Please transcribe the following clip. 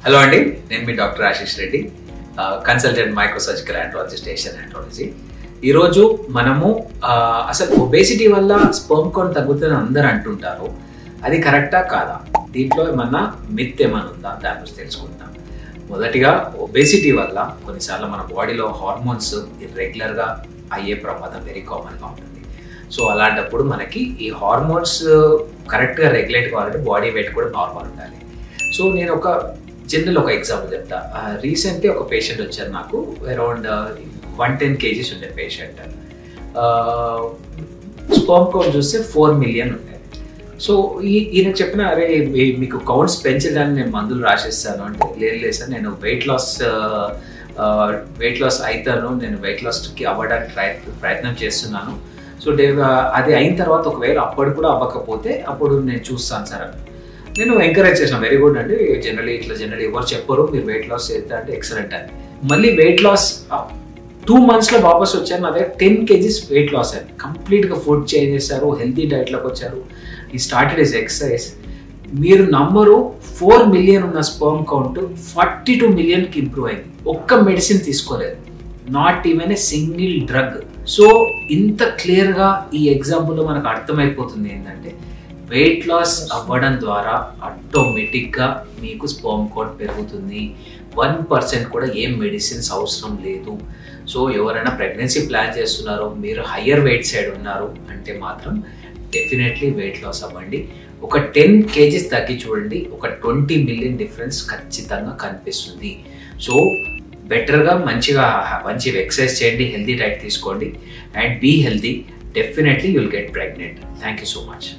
Hello అండి, నేను మీ doctor Ashish Reddy, consultant microsurgical andrologist, Asian andrology. ఈరోజు మనము అసలు ఒబేసిటీ వల్ల స్పెర్మ్ కౌంట్ తగ్గుతుందని అందరూ అంటుంటారు. అది కరెక్టా కాదా, దీంట్లో ఏమన్నా మిత్ ఏమైనా ఉందా, దాని గురించి తెలుసుకుంటాం. మొదటిగా ఒబేసిటీ వల్ల కొన్నిసార్లు మన బాడీలో హార్మోన్స్ ఇర్రెగ్యులర్గా అయ్యే ప్రమాదం వెరీ కామన్గా ఉంటుంది. సో అలాంటప్పుడు మనకి ఈ హార్మోన్స్ కరెక్ట్గా రెగ్యులేట్ కావాలంటే బాడీ వెయిట్ కూడా నార్మల్ ఉండాలి. సో నేను ఒక ఎగ్జాంపుల్ చెప్తా. రీసెంట్లీ ఒక పేషెంట్ వచ్చారు నాకు, అరౌండ్ 110 kgs ఉండే పేషెంట్. స్పెర్మ్ కౌంట్ చూస్తే 4 million ఉండే. సో ఈయనకు చెప్పిన, అరే మీకు కౌంట్స్ పెంచడానికి నేను మందులు రాసిస్తాను అంటే, లేదు సార్, నేను వెయిట్ లాస్ అవుతాను, నేను వెయిట్ లాస్కి అవ్వడానికి ప్రయత్నం చేస్తున్నాను. సో అది అయిన తర్వాత ఒకవేళ అప్పుడు కూడా అవ్వకపోతే అప్పుడు నేను చూస్తాను సార్ అని నేను ఎంకరేజ్ చేసాను. వెరీ గుడ్ అండి, జనరలీ ఎవరు చెప్పరు, మీరు వెయిట్ లాస్ చేస్తే అంటే ఎక్సలెంట్ అని. మళ్ళీ వెయిట్ లాస్ 2 monthsలో వాపస్ వచ్చారు. నా దగ్గర 10 kgs వెయిట్ లాస్ అయ్యారు. కంప్లీట్గా ఫుడ్ చేంజ్ చేశారు, హెల్తీ డైట్లోకి వచ్చారు. ఈ స్టార్టెడ్ ఇస్ ఎక్సర్సైజ్. మీరు నమ్మరు, 4 million ఉన్న స్పెర్మ్ కౌంట్ 42 millionకి ఇంప్రూవ్ అయింది. ఒక్క మెడిసిన్ తీసుకోలేదు, not even a single drug. So ఇంత క్లియర్గా ఈ ఎగ్జాంపుల్లో మనకు అర్థమైపోతుంది ఏంటంటే, వెయిట్ లాస్ అవ్వడం ద్వారా ఆటోమేటిక్గా మీకు స్పెర్మ్ కౌంట్ పెరుగుతుంది. 1% కూడా ఏం మెడిసిన్స్ అవసరం లేదు. సో ఎవరైనా ప్రెగ్నెన్సీ ప్లాన్ చేస్తున్నారో, మీరు హయ్యర్ వెయిట్ సైడ్ ఉన్నారు అంటే మాత్రం డెఫినెట్లీ వెయిట్ లాస్ అవ్వండి. ఒక 10 kgs తగ్గి చూడండి, ఒక 20 million డిఫరెన్స్ ఖచ్చితంగా కనిపిస్తుంది. సో బెటర్గా మంచి ఎక్సర్సైజ్ చేయండి, హెల్తీ డైట్ తీసుకోండి, and be healthy. Definitely you'll get pregnant. Thank you so much.